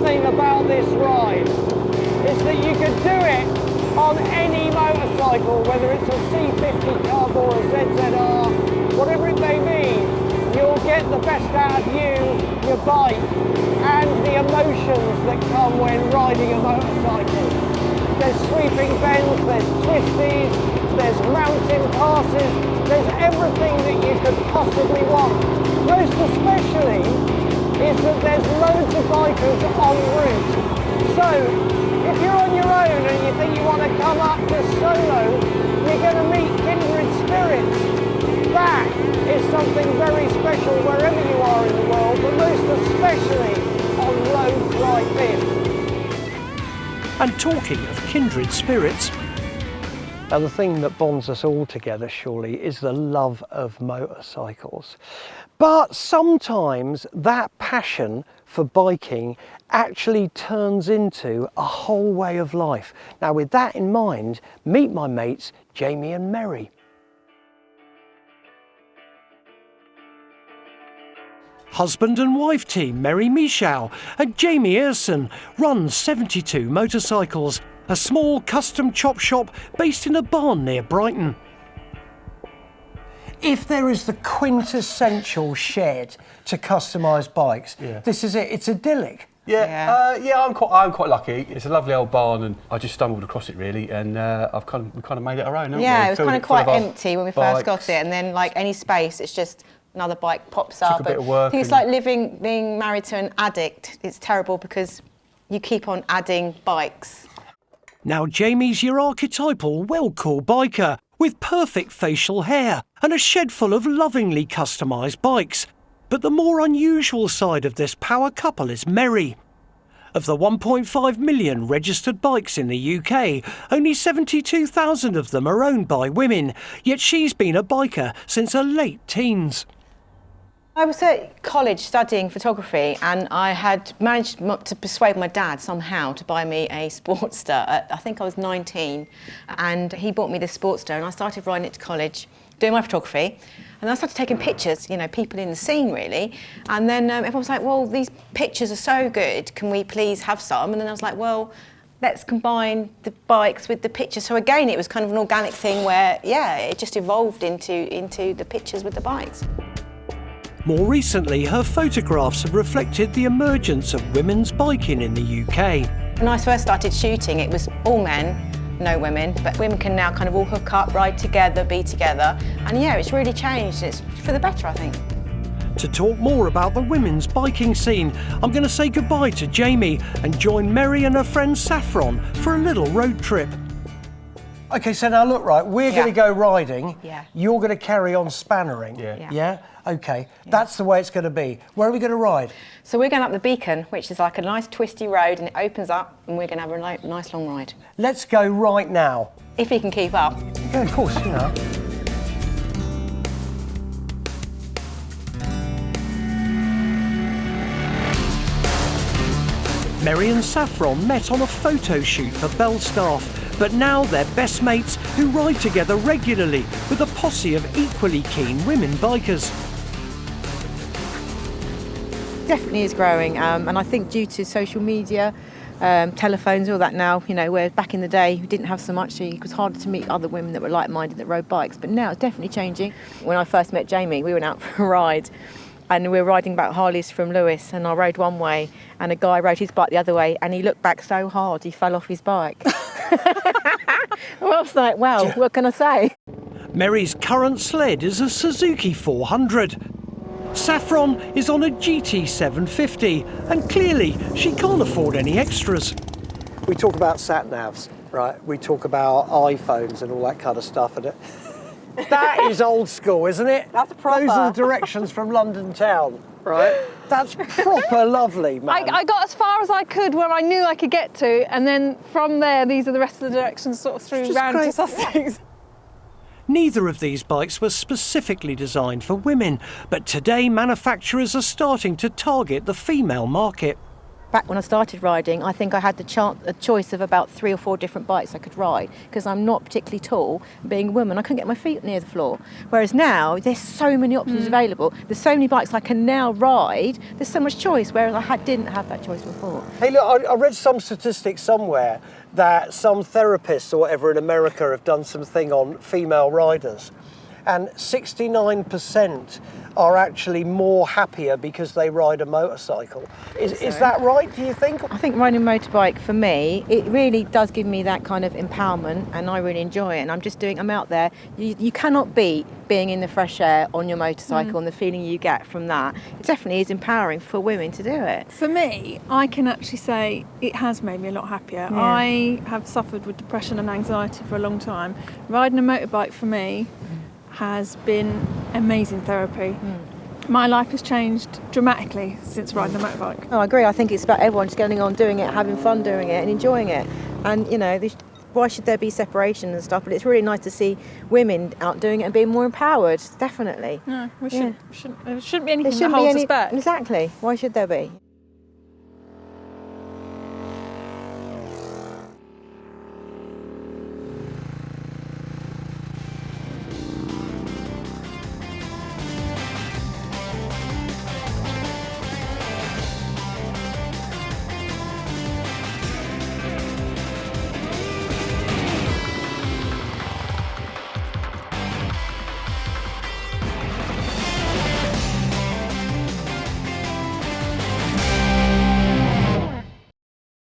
thing about this ride is that you can do it on any motorcycle, whether it's a C50 Cub or a ZZR, whatever it may be. You'll get the best out of you, your bike, and the emotions that come when riding a motorcycle. There's sweeping bends, there's twisties, there's mountain passes, there's everything that you could possibly want. Most especially is that there's loads of bikers en route. So, if you're on your own and you think you want to come up just solo, you're going to meet kindred spirits. That is something very special wherever you are in the world, but most especially on roads like this. And talking of kindred spirits, now the thing that bonds us all together surely is the love of motorcycles. But sometimes that passion for biking actually turns into a whole way of life. Now with that in mind, meet my mates Jamie and Mary. husband and wife team Mary Michal and Jamie Earson run 72 motorcycles, a small custom chop shop based in a barn near Brighton. If there is the quintessential shed to customise bikes, this is it. It's idyllic. I'm quite lucky. It's a lovely old barn, and I just stumbled across it really, and we kind of made it our own. Yeah, it was kind of quite empty when we first got it, and then like any space, it's just another bike pops up. Took a bit of work. I think it's like being married to an addict. It's terrible because you keep on adding bikes. Now Jamie's your archetypal, well-cool biker with perfect facial hair and a shed full of lovingly customised bikes. But the more unusual side of this power couple is Mary. Of the 1.5 million registered bikes in the UK, only 72,000 of them are owned by women, yet she's been a biker since her late teens. I was at college studying photography, and I had managed to persuade my dad somehow to buy me a Sportster. I think I was 19, and he bought me this Sportster, and I started riding it to college, doing my photography. And I started taking pictures, you know, people in the scene really. And then everyone was like, well, these pictures are so good, can we please have some? And then I was like, well, let's combine the bikes with the pictures. So again, it was kind of an organic thing where, yeah, it just evolved into the pictures with the bikes. More recently, her photographs have reflected the emergence of women's biking in the UK. When I first started shooting, it was all men, no women, but women can now kind of all hook up, ride together, be together. And yeah, it's really changed. It's for the better, I think. To talk more about the women's biking scene, I'm going to say goodbye to Jamie and join Mary and her friend Saffron for a little road trip. Okay, so now look, right, we're going to go riding. Yeah. You're going to carry on spannering. Yeah. Okay, that's the way it's going to be. Where are we going to ride? So we're going up the Beacon, which is like a nice twisty road, and it opens up, and we're going to have a nice long ride. Let's go right now. If we can keep up. Yeah, of course, you know. Mary and Saffron met on a photo shoot for Belstaff, but now they're best mates who ride together regularly with a posse of equally keen women bikers. Definitely is growing, and I think due to social media, telephones, all that now, you know, where back in the day we didn't have so much, so it was harder to meet other women that were like-minded that rode bikes, but now it's definitely changing. When I first met Jamie, we went out for a ride, and we were riding back Harleys from Lewis, and I rode one way, and a guy rode his bike the other way, and he looked back so hard he fell off his bike. Well, I was like, well, what can I say? Mary's current sled is a Suzuki 400. Saffron is on a GT 750, and clearly she can't afford any extras. We talk about sat-navs, right? We talk about iPhones and all that kind of stuff. And that is old school, isn't it? That's proper. Those are the directions from London town, right? That's proper lovely, man. I got as far as I could where I knew I could get to, and then from there, these are the rest of the directions sort of through round to Sussex. Neither of these bikes were specifically designed for women, but today manufacturers are starting to target the female market. Back when I started riding, I think I had a choice of about 3 or 4 different bikes I could ride because I'm not particularly tall. Being a woman, I couldn't get my feet near the floor. Whereas now, there's so many options available. There's so many bikes I can now ride. There's so much choice, whereas I didn't have that choice before. Hey, look, I read some statistics somewhere that some therapists or whatever in America have done something on female riders, and 69% are actually more happier because they ride a motorcycle. Is that right, do you think? I think riding a motorbike, for me, it really does give me that kind of empowerment, and I really enjoy it. And I'm out there. You cannot beat being in the fresh air on your motorcycle and the feeling you get from that. It definitely is empowering for women to do it. For me, I can actually say it has made me a lot happier. Yeah. I have suffered with depression and anxiety for a long time. Riding a motorbike for me has been amazing therapy. My life has changed dramatically since riding a motorbike. Oh, I agree. I think it's about everyone just getting on, doing it, having fun doing it and enjoying it. And, why should there be separation and stuff? But it's really nice to see women out doing it and being more empowered, definitely. No, there shouldn't be anything that holds us back. Exactly. Why should there be?